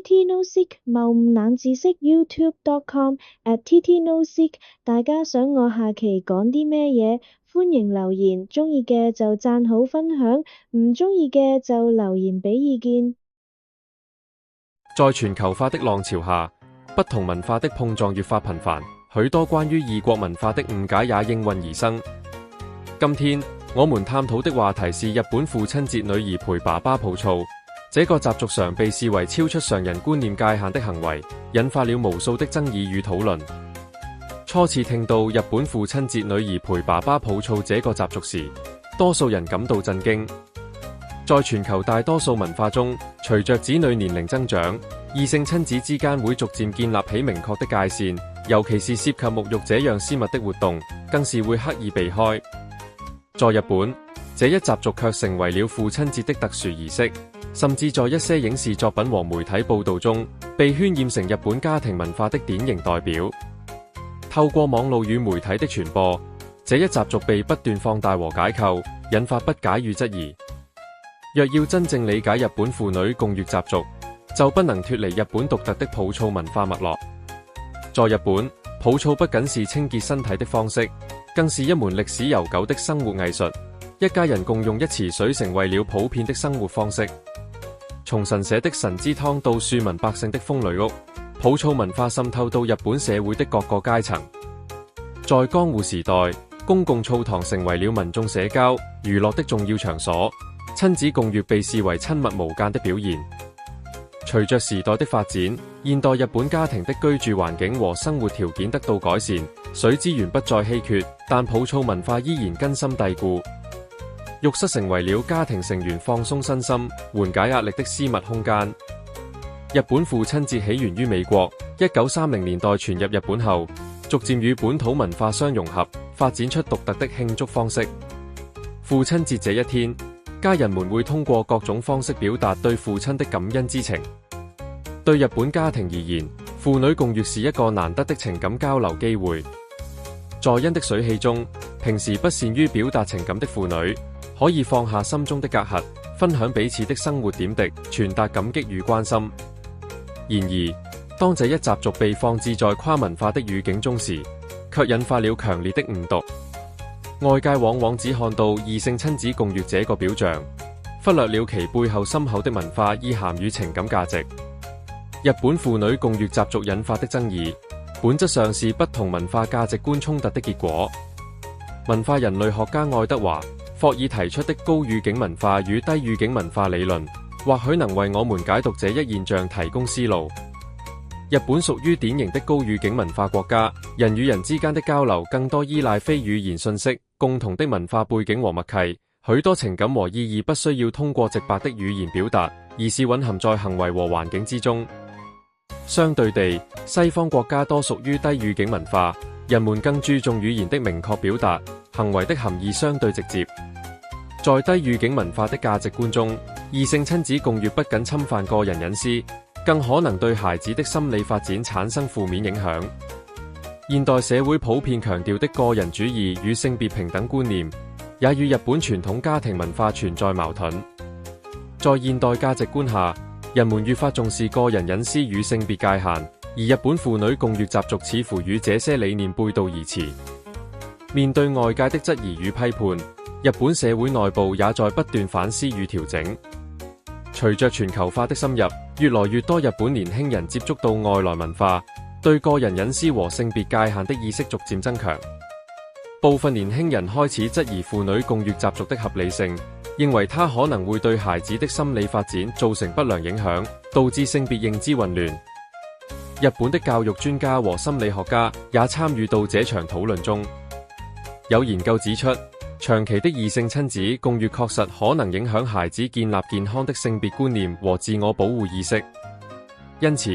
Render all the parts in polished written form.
@ttnosik 謬誤冷知識 youtube.com/ttnosik。 大家想我下期講啲咩嘢？歡迎留言，鍾意嘅就讚好分享，唔鍾意嘅就留言俾意見。在全球化的浪潮下，不同文化的碰撞越發頻繁，許多關於異國文化的誤解也應運而生。今天我們探討的話題是日本父親節女兒陪爸爸抱醋，這個習俗常被視為超出常人觀念界限的行為，引發了無數的爭議與討論。初次聽到日本父親節女兒陪爸爸抱醋這個習俗時，多數人感到震驚。在全球大多數文化中，隨着子女年齡增長，異性親子之間會逐漸建立起明確的界線，尤其是涉及沐浴這樣私密的活動，更是會刻意避開。在日本，這一習俗卻成為了父親節的特殊儀式，甚至在一些影視作品和媒體報導中，被渲染成日本家庭文化的典型代表。透過網絡與媒體的傳播，這一習俗被不斷放大和解構，引發不解與質疑。若要真正理解日本父女共浴習俗，就不能脫離日本獨特的抱醋文化脈絡。在日本，抱醋不僅是清潔身體的方式，更是一門歷史悠久的生活藝術。一家人共用一池水成為了普遍的生活方式。從神社的神之湯到庶民百姓的風呂屋，抱醋文化滲透到日本社會的各個階層。在江戶時代，公共澡堂成為了民眾社交、娛樂的重要場所。親子共浴被視為親密無間的表現。隨着時代的發展，現代日本家庭的居住環境和生活條件得到改善，水資源不再稀缺，但抱醋文化依然根深蒂固。浴室成為了家庭成員放鬆身心、緩解壓力的私密空間。日本父親節起源於美國，1930年代傳入日本後，逐漸與本土文化相融合，發展出獨特的慶祝方式。父親節這一天，家人們會通過各種方式表達對父親的感恩之情。對日本家庭而言，父女共浴是一個難得的情感交流機會。在恩的水氣中，平時不善於表達情感的父女，可以放下心中的隔閡，分享彼此的生活點滴，傳達感激與關心。然而，當這一習俗被放置在跨文化的語境中時，卻引發了強烈的誤讀。外界往往只看到異性親子共浴這個表象，忽略了其背後深厚的文化意涵與情感價值。日本父女共浴習俗引發的爭議，本質上是不同文化價值觀衝突的結果。文化人類學家愛德華·霍爾提出的高語境文化與低語境文化理論，或許能為我們解讀這一現象提供思路。日本屬於典型的高語境文化國家，人與人之間的交流更多依賴非語言信息、共同的文化背景和默契，許多情感和意義不需要通過直白的語言表達，而是蘊含在行為和環境之中。相對地，西方國家多屬於低語境文化，人們更注重語言的明確表達，行為的含義相對直接。在低語境文化的價值觀中，異性親子共浴不僅侵犯個人隱私，更可能對孩子的心理發展產生負面影響。現代社會普遍強調的個人主義與性別平等觀念，也與日本傳統家庭文化存在矛盾。在現代價值觀下，人們越發重視個人隱私與性別界限，而日本父女共浴習俗似乎與這些理念背道而馳。面對外界的質疑與批判，日本社會內部也在不斷反思與調整。隨着全球化的深入，越來越多日本年輕人接觸到外來文化，對個人隱私和性別界限的意識逐漸增強。部分年輕人開始質疑父女共浴習俗的合理性，認為它可能會對孩子的心理發展造成不良影響，導致性別認知混亂。日本的教育專家和心理學家也參與到這場討論中。有研究指出，長期的異性親子共浴確實可能影響孩子建立健康的性別觀念和自我保護意識。因此，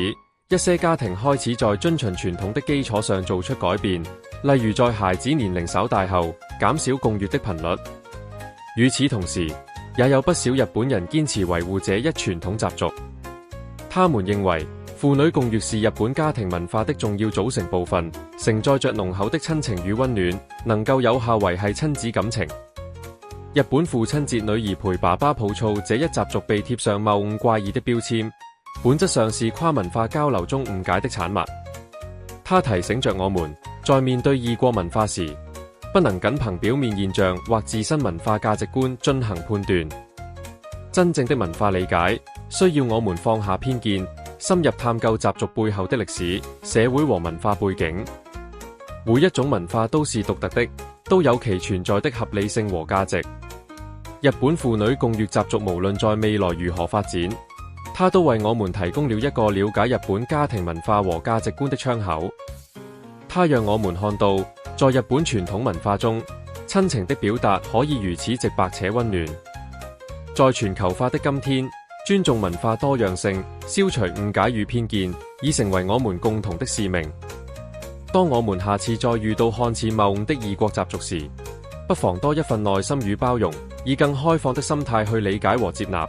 一些家庭開始在遵循傳統的基礎上做出改變，例如在孩子年齡稍大後減少共浴的頻率。與此同時，也有不少日本人堅持維護這一傳統習俗。他們認為，父女共浴是日本家庭文化的重要組成部分，承載着濃厚的親情與溫暖，能夠有效維繫親子感情。日本父親節女兒陪爸爸抱醋這一習俗被貼上謬誤怪異的標籤，本質上是跨文化交流中誤解的產物。它提醒着我們，在面對異國文化時，不能僅憑表面現象或自身文化價值觀進行判斷。真正的文化理解，需要我們放下偏見，深入探究習俗背後的歷史、社會和文化背景。每一種文化都是獨特的，都有其存在的合理性和價值。日本婦女共浴習俗無論在未來如何發展，它都為我們提供了一個了解日本家庭文化和價值觀的窗口。它讓我們看到，在日本傳統文化中，親情的表達可以如此直白且溫暖。在全球化的今天，尊重文化多樣性，消除誤解與偏見，已成為我們共同的使命。當我們下次再遇到看似謬誤的異國習俗時，不妨多一份耐心與包容，以更開放的心態去理解和接納。